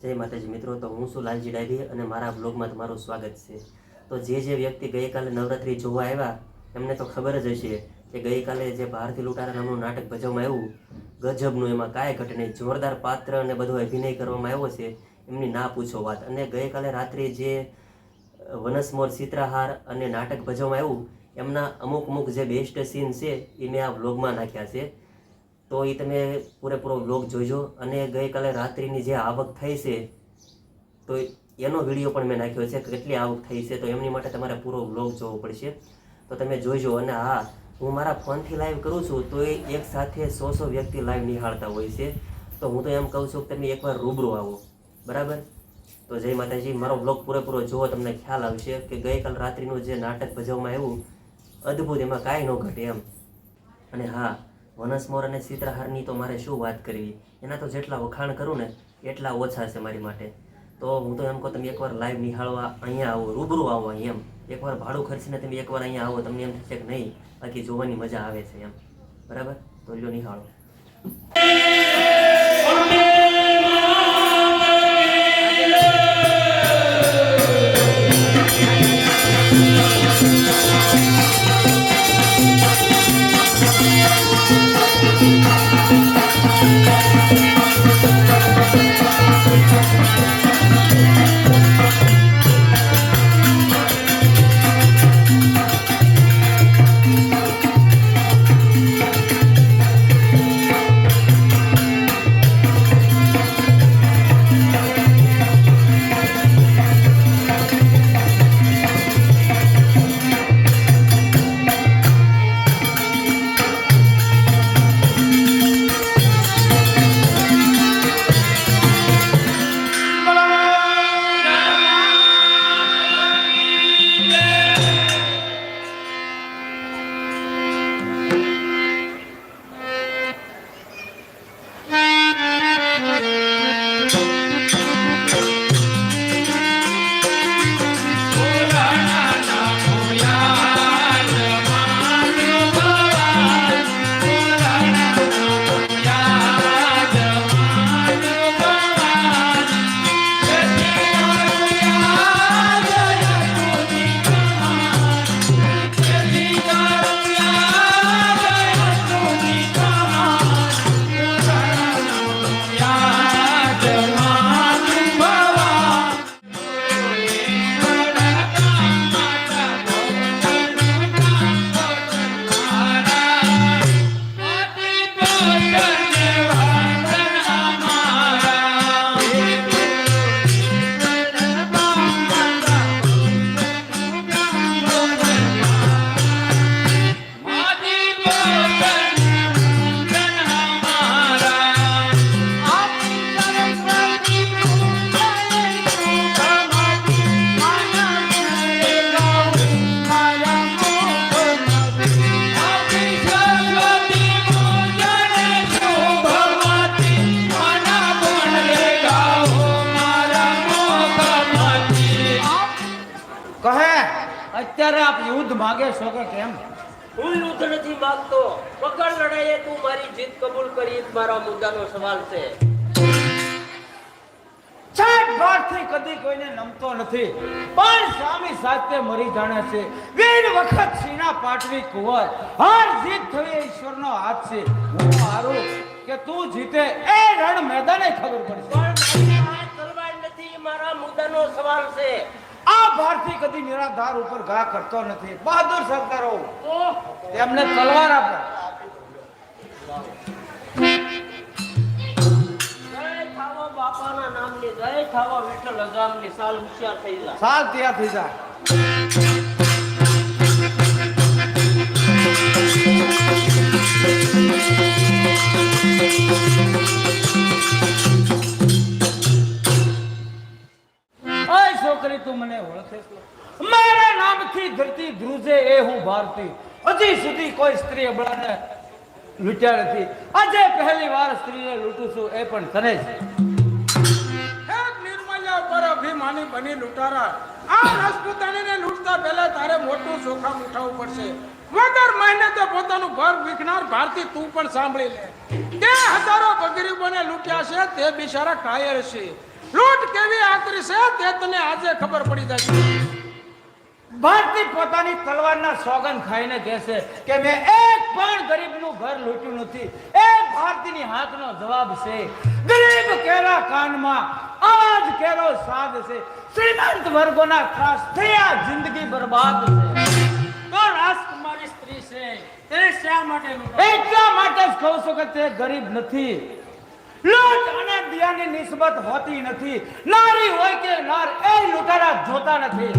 જય માતાજી મિત્રો, તો હું છું લાલજી ડાયરી અને મારા બ્લોગમાં તમારું સ્વાગત છે. તો જે વ્યક્તિ ગઈકાલે નવરાત્રી જોવા આવ્યા એમને તો ખબર જ હશે કે ગઈકાલે જે ભારતી લૂંટારા નામનું નાટક ભજવવામાં આવ્યું ગજબનું, એમાં કાંઈ ઘટે નહીં, જોરદાર પાત્ર અને બધો અભિનય કરવામાં આવ્યો છે, એમની ના પૂછો વાત. અને ગઈકાલે રાત્રે જે વનસમોર ચિત્રહાર અને નાટક ભજવવામાં આવ્યું એમના અમુક જે બેસ્ટ સીન છે એ મેં આ બ્લોગમાં નાખ્યા છે. તો એ તમે પૂરેપૂરો બ્લોગ જોઈજો. અને ગઈકાલે રાત્રિની જે આવક થઈ છે તો એનો વિડીયો પણ મેં નાખ્યો છે, કેટલી આવક થઈ છે, તો એમની માટે તમારે પૂરો બ્લોગ જોવો પડશે, તો તમે જોઈજો. અને હા, હું મારા ફોનથી લાઈવ કરું છું તો એ એક સાથે 100 વ્યક્તિ લાઈવ નિહાળતા હોય છે, તો હું તો એમ કહું છું કે તમે એકવાર રૂબરૂ આવો, બરાબર? તો જય માતાજી, મારો બ્લોગ પૂરેપૂરો જોવો, તમને ખ્યાલ આવશે કે ગઈકાલ રાત્રિનું જે નાટક ભજવવામાં આવ્યું અદ્ભુત, એમાં કાંઈ ન ઘટે એમ. અને હા, વનસમોર અને ચિત્રહારની તો મારે શું વાત કરવી, એના તો જેટલા વખાણ કરું ને એટલા ઓછા છે મારી માટે. તો હું તો એમ કહું તમે એકવાર લાઈવ નિહાળવા અહીંયા આવો, રૂબરૂ આવો. અહીં એમ એકવાર ભાડું ખર્ચીને તમે એકવાર અહીંયા આવો, તમને એમ થશે કે નહીં બાકી જોવાની મજા આવે છે એમ, બરાબર? તો લ્યો નિહાળો. અત્યારે આપ યુદ્ધ માંગે છો કે કેમ? હું યુદ્ધ નથી માંગતો, પકડ લડાઈએ તું મારી જીત કબૂલ કરી, મારા મુદ્દાનો સવાલ છે. છાટ બારથી કદી કોઈને નમતો નથી, પણ સ્વામી સાથે મરી જાણે છે. વીર વખત સીના પાટવી કુંવર, હાર જીત થવી ઈશ્વરનો હાથ છે. હું હારું કે તું જીતે એ રણ મેદાને ખબર પડશે. પણ મારી તલવાર નથી, મારા મુદ્દાનો સવાલ છે. આ ભારતી કદી નિરાધાર ઉપર ઘા કરતો નથી. બહાદુર સરદારો તેમને તલવાર આપો. જય થાવો બાપાના નામની, જય થાવો વિઠ્ઠલ અગામની, સાલ હોશિયાર થઈ જા. સાલ ત્યાં થઈ જાય. છોકરી તું મને ઓળખે છે? મારા નામથી ધરતી ધ્રુજે એ હું ભારતી. હજી સુધી કોઈ સ્ત્રી અબળાને લૂંટ્યા નથી. આજે પહેલી વાર સ્ત્રીને લૂંટું છું, એ પણ તને જ. એક નિર્મલ્ય પર અભિમાની બની લૂંટારા, આ રાજપૂતાણીને લૂંટતા પહેલા તારે મોટું જોખમ ઉઠાવવું પડશે. વગર મહેનતે પોતાનું ઘર વિકનાર ભારતી તું પણ સાંભળી લે તે હજારો ગરીબોને લૂંટ્યા છે તે બિચારા કાયર છે લૂંટ કેવી આકરી છે તે તને આજે ખબર પડી જશે ભારતી પોતાની તલવારના સોગંદ ખાઈને કહેશે કે મેં એક પણ ગરીબનું ઘર લૂંટ્યું નથી. એ ભારતીની હાથનો જવાબ છે. ગરીબ કેરા કાનમાં આજ કેરો સાદ છે. શ્રીમંત વર્ગોના ત્રાસ થયા જિંદગી બરબાદ છે. તો રાજકુમારી સ્ત્રી છે તે શા માટે એટલા માટે જ કહું છું કે તે ગરીબ નથી. લૂંટ અને દિયાની નિસ્બત હોતી નથી. નારી હોય કે નાર એ લૂંટારા જોતા નથી.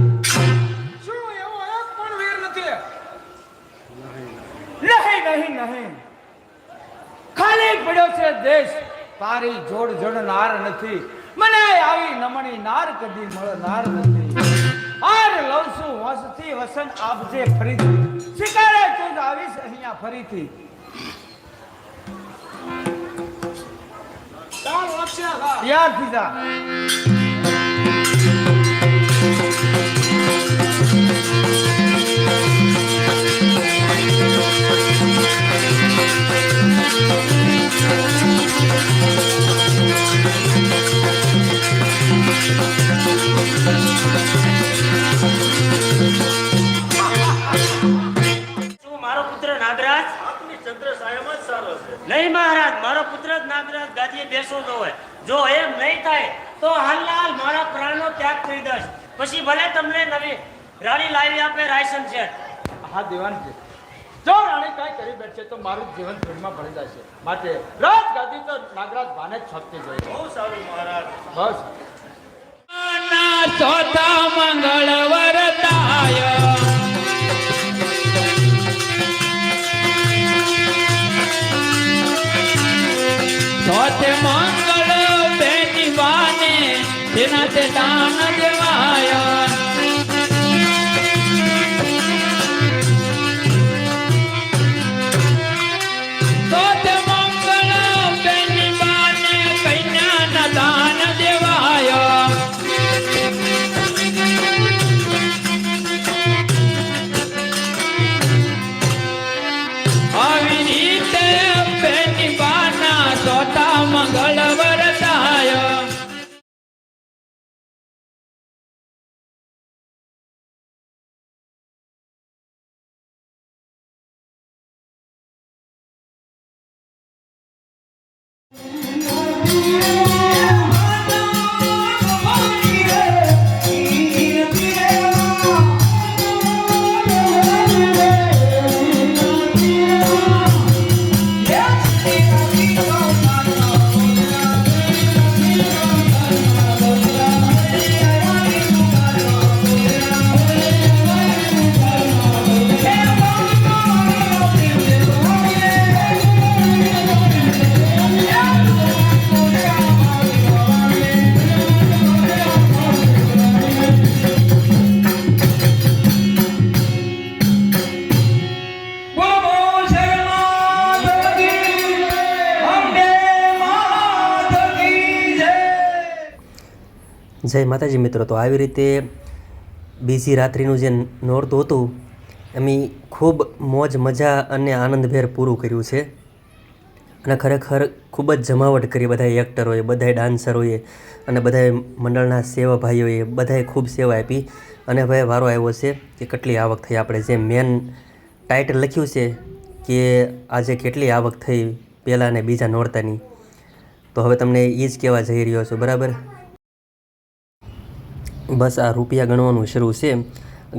શું એવો એક પણ વીર નથી? નહીં ખાલી પડ્યો છે દેશ. તારી જોડ જડનાર નથી. મને આવી નમણી નાર કદી મળનાર નથી. હાર લઉં છું વસતી વસન આપજે ફરીથી. શિકારે તું જ આવીશ અહીંયા ફરીથી. ચાલ વાપસી આ. યાદ થીધા. શું મારો પુત્ર નાગરાજ? નહીં મહારાજ, મારો પુત્ર જ નાગરાજ ગાદીએ બેસો ન હોય. જો એમ નહીં થાય તો હાલના હાલ મારા પ્રાણનો ત્યાગ કરી દઈશ. પછી ભલે તમને નવી રાણી લાવી આપે રાયસન છે. હા દિવાનજી, જો રાણી કાંઈ કરી બેઠશે તો મારું જીવન ધૂળમાં ભળી જશે. માટે રાજગાદી તો નાગરાજ ભાને જ છોપતી જોઈએ. બહુ સારું મહારાજ. બસ ચોથા મંગળવાર તાય ચોથે મંગળ બેની વાને તેના તે દાન દેવાય ચોથે મંગળ બેની વાને કન્યાના દાન દેવાય આવી રીતે બેની બાના ચોથા મંગળવાર થાય જય માતાજી મિત્રો. તો આવી રીતે બીજી રાત્રિનું જે નોરતું હતું એમ ખૂબ મોજ મજા અને આનંદભેર પૂરું કર્યું છે. અને ખરેખર ખૂબ જ જમાવટ કરી બધાએ એક્ટરોએ, બધાએ ડાન્સરોએ અને બધાએ મંડળના સેવાભાઈઓએ બધાએ ખૂબ સેવા આપી. અને ભાઈ વારો આવ્યો છે કે કેટલી આવક થઈ. આપણે જે મેન ટાઇટલ લખ્યું છે કે આજે કેટલી આવક થઈ પહેલાં અને બીજા નોરતાની, તો હવે તમને એ જ કહેવા જઈ રહ્યો છું. બરાબર, બસ આ રૂપિયા ગણવાનું શરૂ છે.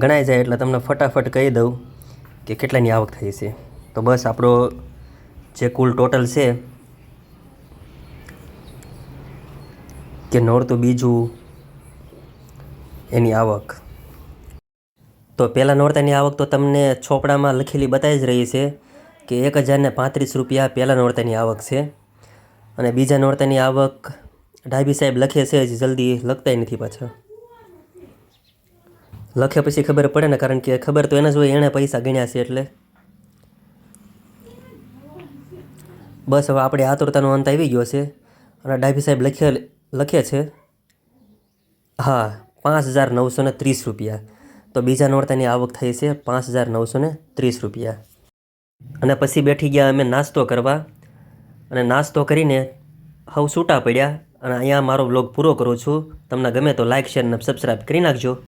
ગણાઈ જાય એટલે તમને ફટાફટ કહી દઉં કે કેટલાની આવક થઈ છે. તો બસ આપણો જે કુલ ટોટલ છે કે નોરતું બીજું એની આવક, તો પહેલાં નોરતાની આવક તો તમને ચોપડામાં લખેલી બતાવી જ રહી છે કે 1035 રૂપિયા પહેલાં નોરતાની આવક છે. અને બીજા નોરતાની આવક ડાભી સાહેબ લખે છે, હજી જલ્દી લખતાય નથી પાછા. લખે પછી ખબર પડે ને, કારણ કે ખબર તો એને જ હોય, એણે પૈસા ગણ્યા છે એટલે. બસ હવે આપણે આતુરતાનો અંત આવી ગયો છે. અને ડાભી સાહેબ લખે છે હા 5930 રૂપિયા. તો બીજા નોરતાની આવક થઈ છે 5,930 રૂપિયા. અને પછી બેઠી ગયા અમે નાસ્તો કરવા, અને નાસ્તો કરીને હવ છૂટા પડ્યા. અને અહીંયા મારો વ્લોગ પૂરો કરું છું. તમને ગમે તો લાઇક, શેર અને સબસ્ક્રાઈબ કરી નાખજો.